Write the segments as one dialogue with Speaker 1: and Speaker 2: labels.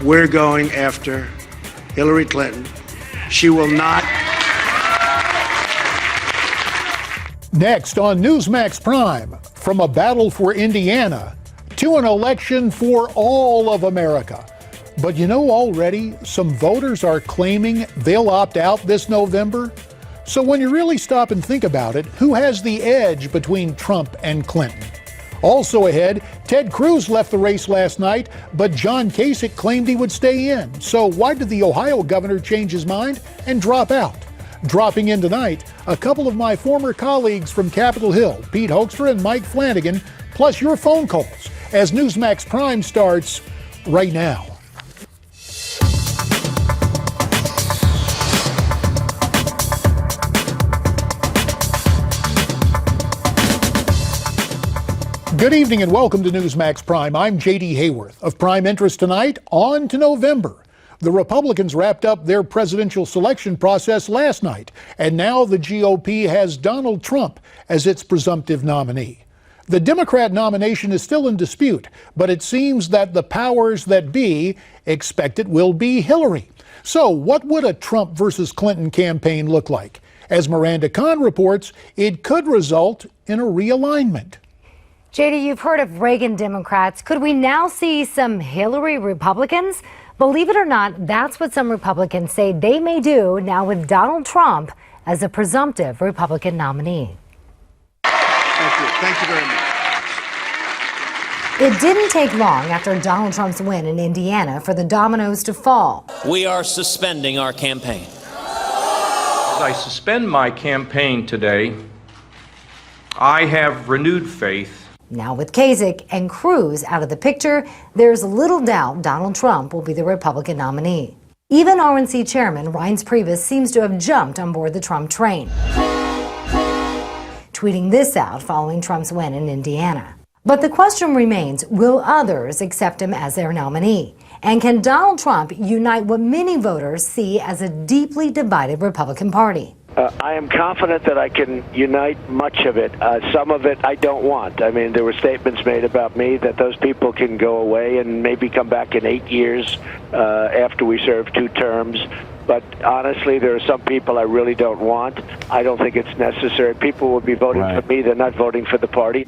Speaker 1: we're going after Hillary Clinton. She will not.
Speaker 2: Next on Newsmax Prime, from a battle for Indiana to an election for all of America. But you know, already some voters are claiming they'll opt out this November. So when you really stop and think about it, who has the edge between Trump and Clinton? Also ahead, Ted Cruz left the race last night, but John Kasich claimed he would stay in. So why did the Ohio governor change his mind and drop out? Dropping in tonight, a couple of my former colleagues from Capitol Hill, Pete Hoekstra and Mike Flanagan, plus your phone calls, as Newsmax Prime starts right now. Good evening and welcome to Newsmax Prime. I'm J.D. Hayworth. Of prime interest tonight, on to November. The Republicans wrapped up their presidential selection process last night, and now the GOP has Donald Trump as its presumptive nominee. The Democrat nomination is still in dispute, but it seems that the powers that be expect it will be Hillary. So what would a Trump versus Clinton campaign look like? As Miranda Kahn reports, it could result in a realignment.
Speaker 3: JD, you've heard of Reagan Democrats. Could we now see some Hillary Republicans? Believe it or not, that's what some Republicans say they may do now with Donald Trump as a presumptive Republican nominee.
Speaker 1: Thank you. Thank you very much.
Speaker 3: It didn't take long after Donald Trump's win in Indiana for the dominoes to fall.
Speaker 4: We are suspending our campaign.
Speaker 5: As I suspend my campaign today, I have renewed faith.
Speaker 3: Now with Kasich and Cruz out of the picture, there's little doubt Donald Trump will be the Republican nominee. Even RNC Chairman Reince Priebus seems to have jumped on board the Trump train, tweeting this out following Trump's win in Indiana. But the question remains, will others accept him as their nominee? And can Donald Trump unite what many voters see as a deeply divided Republican Party?
Speaker 6: I am confident that I can unite much of it. Some of it I don't want. I mean, there were statements made about me that those people can go away and maybe come back in 8 years after we serve 2 terms. But honestly, there are some people I really don't want. I don't think it's necessary. People will be voting for me. They're not voting for the party.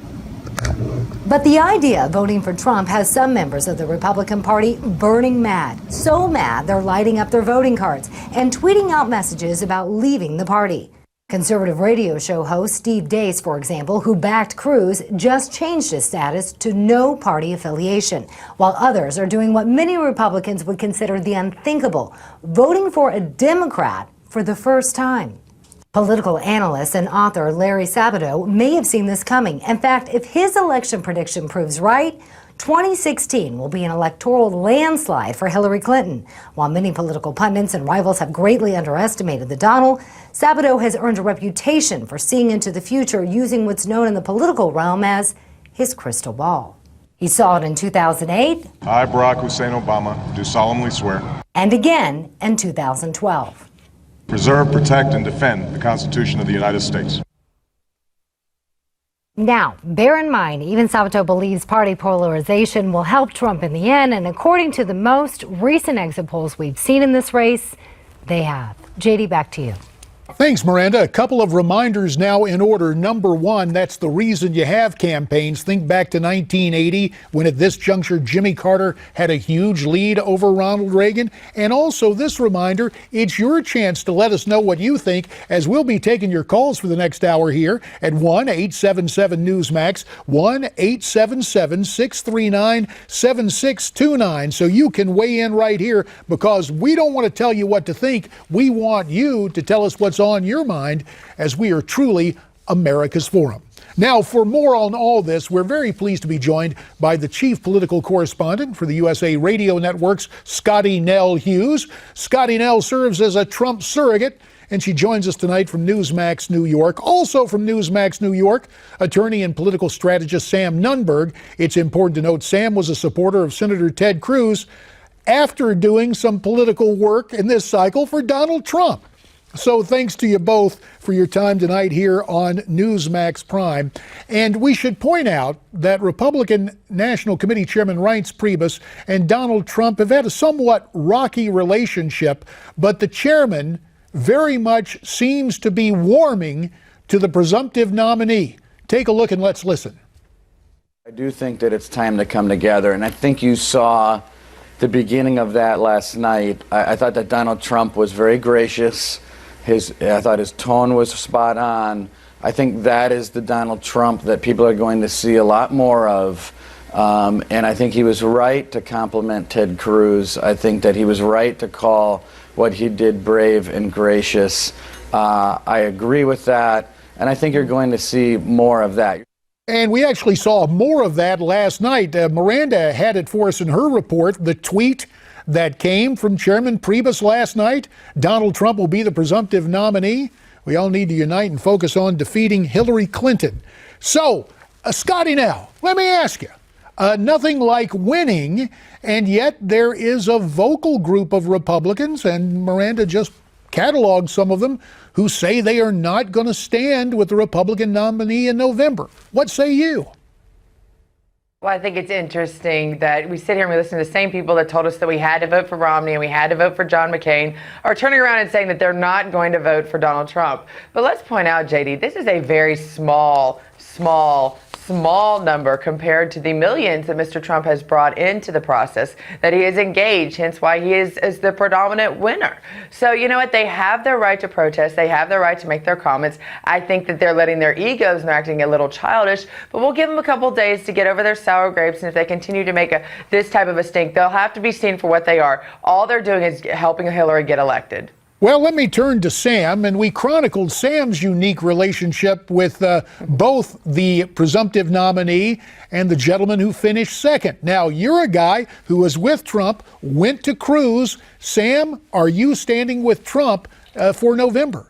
Speaker 3: But the idea of voting for Trump has some members of the Republican Party burning mad. So mad, they're lighting up their voting cards and tweeting out messages about leaving the party. Conservative radio show host Steve Deace, for example, who backed Cruz, just changed his status to no party affiliation, while others are doing what many Republicans would consider the unthinkable, voting for a Democrat for the first time. Political analyst and author Larry Sabato may have seen this coming. In fact, if his election prediction proves right, 2016 will be an electoral landslide for Hillary Clinton. While many political pundits and rivals have greatly underestimated the Donald, Sabato has earned a reputation for seeing into the future using what's known in the political realm as his crystal ball. He saw it in 2008.
Speaker 7: I, Barack Hussein Obama, do solemnly swear.
Speaker 3: And again in 2012.
Speaker 7: Preserve, protect, and defend the Constitution of the United States.
Speaker 3: Now, bear in mind, even Sabato believes party polarization will help Trump in the end, and according to the most recent exit polls we've seen in this race, they have. JD, back to you.
Speaker 2: Thanks, Miranda. A couple of reminders now in order. Number one, that's the reason you have campaigns. Think back to 1980, when at this juncture Jimmy Carter had a huge lead over Ronald Reagan. And also this reminder, it's your chance to let us know what you think, as we'll be taking your calls for the next hour here at 1-877-NEWSMAX, 1-877-639-7629. So you can weigh in right here, because we don't want to tell you what to think. We want you to tell us what's on your mind, as we are truly America's Forum. Now, for more on all this, we're very pleased to be joined by the chief political correspondent for the USA Radio Network's Scottie Nell Hughes. Scottie Nell serves as a Trump surrogate, and she joins us tonight from Newsmax, New York. Also from Newsmax, New York, attorney and political strategist Sam Nunberg. It's important to note Sam was a supporter of Senator Ted Cruz after doing some political work in this cycle for Donald Trump. So thanks to you both for your time tonight here on Newsmax Prime. And we should point out that Republican National Committee Chairman Reince Priebus and Donald Trump have had a somewhat rocky relationship, but the chairman very much seems to be warming to the presumptive nominee. Take a look and let's listen.
Speaker 8: I do think that it's time to come together, and I think you saw the beginning of that last night. I thought that Donald Trump was very gracious. I thought his tone was spot on. I think that is the Donald Trump that people are going to see a lot more of. And I think he was right to compliment Ted Cruz. I think that he was right to call what he did brave and gracious. I agree with that. And I think you're going to see more of that.
Speaker 2: And we actually saw more of that last night. Miranda had it for us in her report, the tweet that came from Chairman Priebus last night. Donald Trump will be the presumptive nominee. We all need to unite and focus on defeating Hillary Clinton. So, Scottie Nell, let me ask you, nothing like winning, and yet there is a vocal group of Republicans, and Miranda just cataloged some of them, who say they are not going to stand with the Republican nominee in November. What say you?
Speaker 9: Well, I think it's interesting that we sit here and we listen to the same people that told us that we had to vote for Romney and we had to vote for John McCain are turning around and saying that they're not going to vote for Donald Trump. But let's point out, JD, this is a very small number compared to the millions that Mr. Trump has brought into the process that he has engaged, hence why he is the predominant winner. So you know what? They have their right to protest. They have their right to make their comments. I think that they're letting their egos and they're acting a little childish, but we'll give them a couple days to get over their sour grapes. And if they continue to make this type of a stink, they'll have to be seen for what they are. All they're doing is helping Hillary get elected.
Speaker 2: Well, let me turn to Sam, and we chronicled Sam's unique relationship with both the presumptive nominee and the gentleman who finished second. Now, you're a guy who was with Trump, went to Cruz. Sam, are you standing with Trump for November?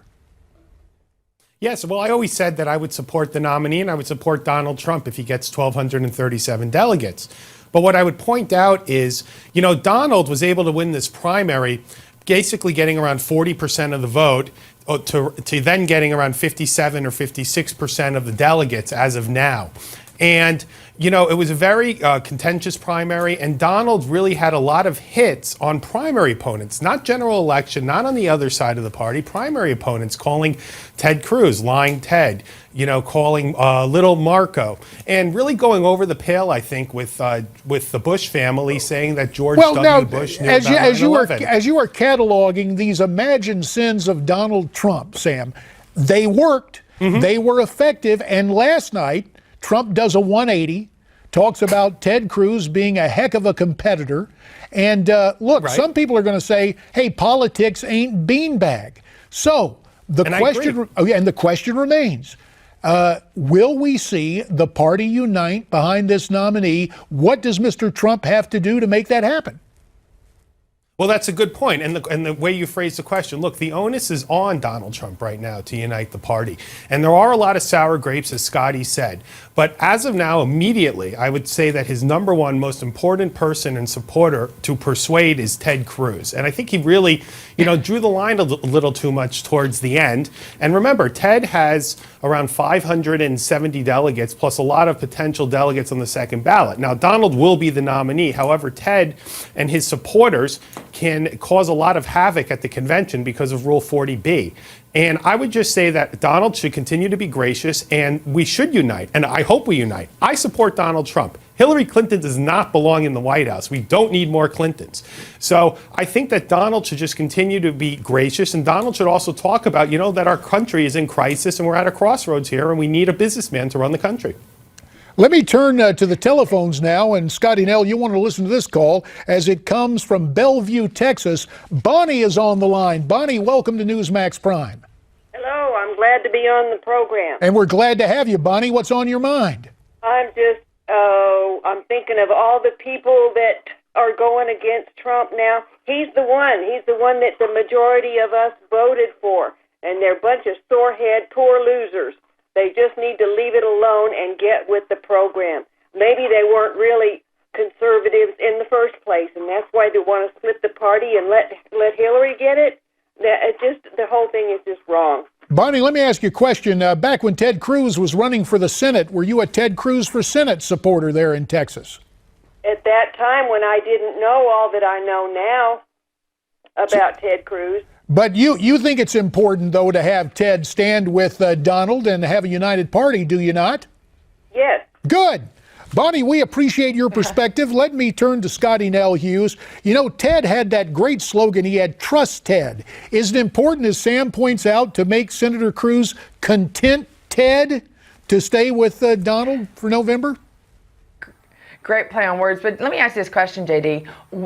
Speaker 10: Yes, well, I always said that I would support the nominee and I would support Donald Trump if he gets 1,237 delegates. But what I would point out is, you know, Donald was able to win this primary basically getting around 40% of the vote to then getting around 57 or 56% of the delegates as of now. And, you know, it was a very contentious primary, and Donald really had a lot of hits on primary opponents, not general election, not on the other side of the party, primary opponents, calling Ted Cruz, lying Ted, you know, calling little Marco, and really going over the pale, I think, with the Bush family, saying that George W. Bush knew about 9/11.
Speaker 2: As you are cataloging these imagined sins of Donald Trump, Sam, they worked, they were effective, and last night, Trump does a 180, talks about Ted Cruz being a heck of a competitor. And look, some people are going to say, hey, politics ain't beanbag. So the question remains, will we see the party unite behind this nominee? What does Mr. Trump have to do to make that happen?
Speaker 10: Well, that's a good point. And the way you phrase the question, look, the onus is on Donald Trump right now to unite the party. And there are a lot of sour grapes, as Scottie said. But as of now, immediately, I would say that his number one most important person and supporter to persuade is Ted Cruz. And I think he really, you know, drew the line a little too much towards the end. And remember, Ted has around 570 delegates, plus a lot of potential delegates on the second ballot. Now, Donald will be the nominee. However, Ted and his supporters can cause a lot of havoc at the convention because of Rule 40B. And I would just say that Donald should continue to be gracious, and we should unite, and I hope we unite. I support Donald Trump. Hillary Clinton does not belong in the White House. We don't need more Clintons. So I think that Donald should just continue to be gracious, and Donald should also talk about, you know, that our country is in crisis and we're at a crossroads here, and we need a businessman to run the country.
Speaker 2: Let me turn to the telephones now, and Scottie Nell, you want to listen to this call as it comes from Bellevue, Texas. Bonnie is on the line. Bonnie, welcome to Newsmax Prime.
Speaker 11: Hello, I'm glad to be on the program.
Speaker 2: And we're glad to have you, Bonnie. What's on your mind?
Speaker 11: I'm thinking of all the people that are going against Trump now. He's the one that the majority of us voted for, and they're a bunch of sorehead, poor losers. They just need to leave it alone and get with the program. Maybe they weren't really conservatives in the first place, and that's why they want to split the party and let Hillary get it. The whole thing is just wrong.
Speaker 2: Bonnie, let me ask you a question. Back when Ted Cruz was running for the Senate, were you a Ted Cruz for Senate supporter there in Texas?
Speaker 11: At that time, when I didn't know all that I know now about Ted Cruz.
Speaker 2: But you think it's important, though, to have Ted stand with Donald and have a united party, do you not?
Speaker 11: Yes.
Speaker 2: Good. Bonnie, we appreciate your perspective. Let me turn to Scottie Nell Hughes. You know, Ted had that great slogan. He had "Trust Ted." Is it important, as Sam points out, to make Senator Cruz content Ted to stay with Donald for November?
Speaker 9: Great play on words, but let me ask you this question, JD.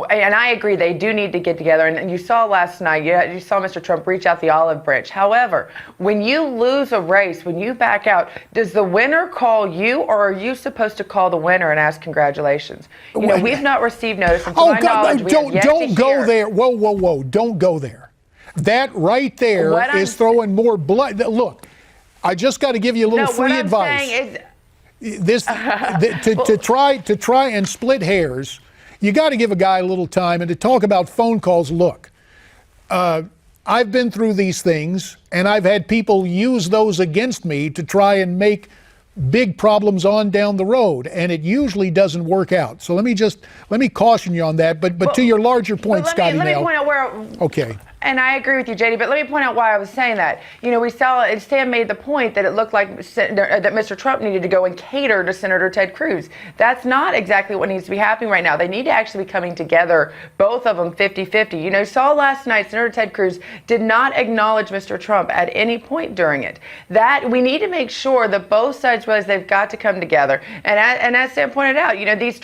Speaker 9: And I agree, they do need to get together. And you saw last night, you saw Mr. Trump reach out the olive branch. However, when you lose a race, when you back out, does the winner call you, or are you supposed to call the winner and ask congratulations? You know, we've not received notice. And to my knowledge, we have yet to
Speaker 2: don't go
Speaker 9: hear.
Speaker 2: there. Whoa. Don't go there. That right there is throwing more blood. Look, I just got to give you a little free advice.
Speaker 9: What I'm saying is,
Speaker 2: to try and split hairs, you got to give a guy a little time. And to talk about phone calls, look, I've been through these things, and I've had people use those against me to try and make big problems on down the road, and it usually doesn't work out. So let me caution you on that. But to your larger point, Scottie Nell.
Speaker 9: Let me point out where.
Speaker 2: Okay.
Speaker 9: And I agree with you, JD, but let me point out why I was saying that. You know, Sam made the point that it looked like that Mr. Trump needed to go and cater to Senator Ted Cruz. That's not exactly what needs to be happening right now. They need to actually be coming together, both of them 50-50. You know, saw last night Senator Ted Cruz did not acknowledge Mr. Trump at any point during it. That we need to make sure that both sides realize they've got to come together. And as Sam pointed out, you know, these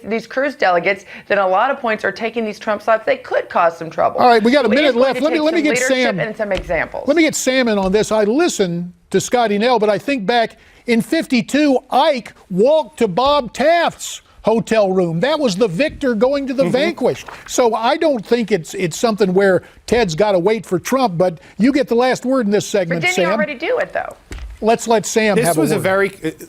Speaker 9: these Cruz delegates that a lot of points are taking these Trump slots, they could cause some trouble.
Speaker 2: All right, we got a minute left. Let me get Sam
Speaker 9: and some examples.
Speaker 2: Let me get Sam in on this. I listened to Scottie Nell, but I think back in '52, Ike walked to Bob Taft's hotel room. That was the victor going to the vanquished. So I don't think it's something where Ted's got to wait for Trump. But you get the last word in this segment,
Speaker 9: but didn't
Speaker 2: Sam.
Speaker 9: he already do it though?
Speaker 2: Let's let Sam have a word.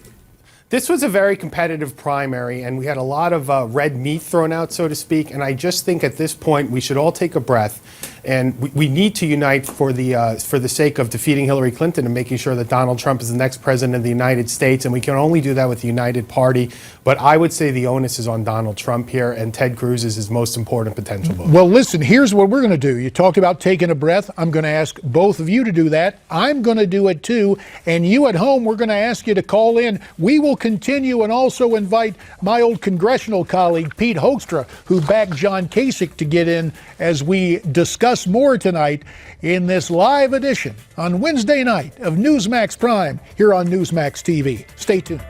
Speaker 10: This was a very competitive primary, and we had a lot of red meat thrown out, so to speak. And I just think at this point we should all take a breath, and we need to unite for the sake of defeating Hillary Clinton and making sure that Donald Trump is the next president of the United States. And we can only do that with the united party. But I would say the onus is on Donald Trump here, and Ted Cruz is his most important potential vote.
Speaker 2: Well, listen, here's what we're going to do. You talked about taking a breath. I'm going to ask both of you to do that. I'm going to do it too. And you at home, we're going to ask you to call in. We will continue and also invite my old congressional colleague, Pete Hoekstra, who backed John Kasich, to get in as we discuss more tonight in this live edition on Wednesday night of Newsmax Prime here on Newsmax TV. Stay tuned.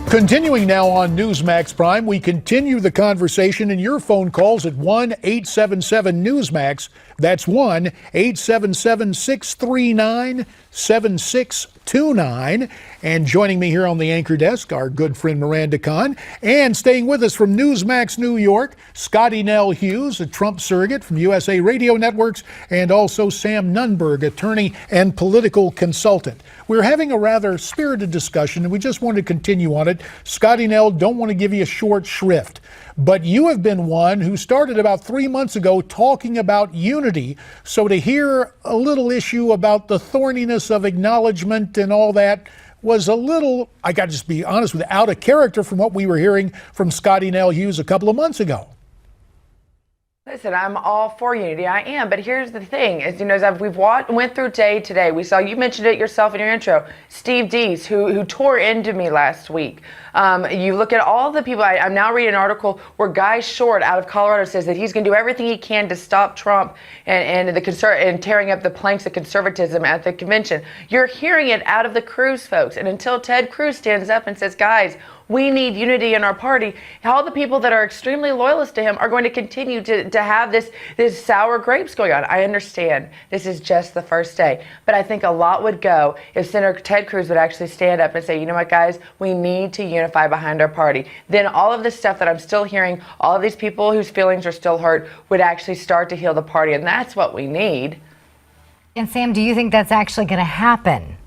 Speaker 2: Continuing now on Newsmax Prime, we continue the conversation in your phone calls at 1-877-NEWSMAX. That's 1-877-639-7629. And joining me here on the anchor desk, our good friend Miranda Kahn. And staying with us from Newsmax New York, Scottie Nell Hughes, a Trump surrogate from USA Radio Networks, and also Sam Nunberg, attorney and political consultant. We're having a rather spirited discussion, and we just want to continue on it. Scottie Nell, don't want to give you a short shrift, but you have been one who started about 3 months ago talking about unity. So to hear a little issue about the thorniness of acknowledgement and all that was a little, I got to just be honest with you, out of character from what we were hearing from Scottie Nell Hughes a couple of months ago.
Speaker 9: Listen, I'm all for unity. I am. But here's the thing, as you know, as we've went through day today, we saw, you mentioned it yourself in your intro, Steve Dees, who tore into me last week. You look at all the people, I'm now reading an article where Guy Short out of Colorado says that he's going to do everything he can to stop Trump and tearing up the planks of conservatism at the convention. You're hearing it out of the Cruz folks. And until Ted Cruz stands up and says, guys, we need unity in our party, all the people that are extremely loyalist to him are going to continue to have this sour grapes going on. I understand this is just the first day, but I think a lot would go if Senator Ted Cruz would actually stand up and say, you know what, guys, we need to unify behind our party. Then all of this stuff that I'm still hearing, all of these people whose feelings are still hurt would actually start to heal the party, and that's what we need.
Speaker 3: And Sam, do you think that's actually going to happen?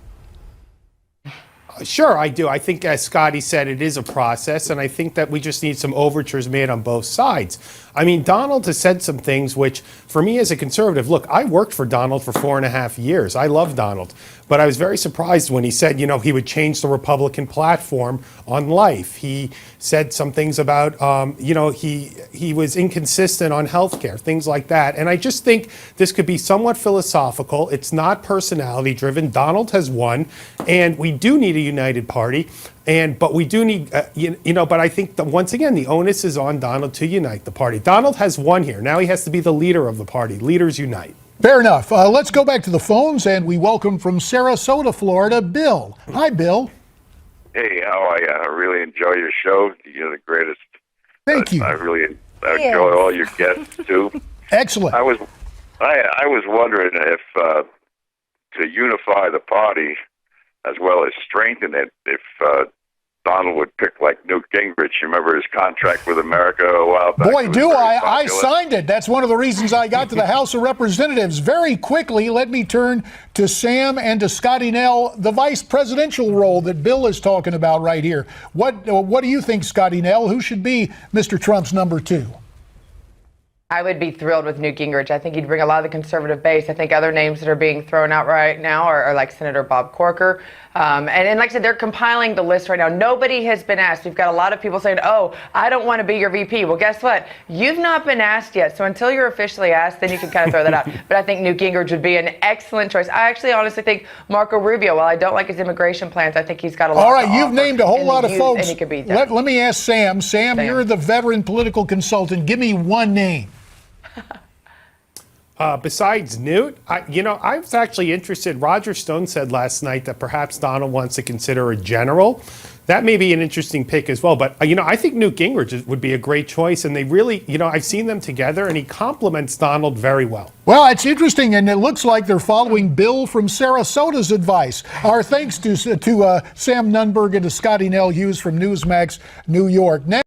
Speaker 10: Sure, I do. I think, as Scottie said, it is a process, and I think that we just need some overtures made on both sides. I mean, Donald has said some things which, for me as a conservative, look, I worked for Donald for 4.5 years. I love Donald. But I was very surprised when he said, he would change the Republican platform on life. He said some things about, he was inconsistent on health care, things like that. And I just think this could be somewhat philosophical. It's not personality driven. Donald has won, and we do need a united party. But we do need, but I think that once again, the onus is on Donald to unite the party. Donald has won here. Now he has to be the leader of the party. Leaders unite.
Speaker 2: Fair enough. Let's go back to the phones, and we welcome from Sarasota, Florida, Bill. Hi, Bill.
Speaker 12: Hey, how are you? I really enjoy your show. You're the greatest.
Speaker 2: Thank you.
Speaker 12: I really enjoy all your guests too.
Speaker 2: Excellent.
Speaker 12: I was wondering if to unify the party as well as strengthen it, if Donald would pick like Newt Gingrich. You remember his contract with America a while back?
Speaker 2: Boy, do I. I signed it. That's one of the reasons I got to the House of Representatives. Very quickly, let me turn to Sam and to Scottie Nell, the vice presidential role that Bill is talking about right here. What do you think, Scottie Nell? Who should be Mr. Trump's number 2?
Speaker 9: I would be thrilled with Newt Gingrich. I think he'd bring a lot of the conservative base. I think other names that are being thrown out right now are like Senator Bob Corker. And like I said, they're compiling the list right now. Nobody has been asked. We've got a lot of people saying, oh, I don't want to be your VP. Well, guess what? You've not been asked yet. So until you're officially asked, then you can kind of throw that out. But I think Newt Gingrich would be an excellent choice. I actually honestly think Marco Rubio, while I don't like his immigration plans, I think he's got a lot.
Speaker 2: All right, you've named a whole lot of folks.
Speaker 9: And he could be
Speaker 2: let me ask Sam. Sam, you're the veteran political consultant. Give me one name.
Speaker 10: Besides Newt, I was actually interested. Roger Stone said last night that perhaps Donald wants to consider a general. That may be an interesting pick as well. But, I think Newt Gingrich would be a great choice. And they really, I've seen them together, and he complements Donald very well.
Speaker 2: Well, it's interesting, and it looks like they're following Bill from Sarasota's advice. Our thanks to Sam Nunberg and to Scottie Nell Hughes from Newsmax, New York. Next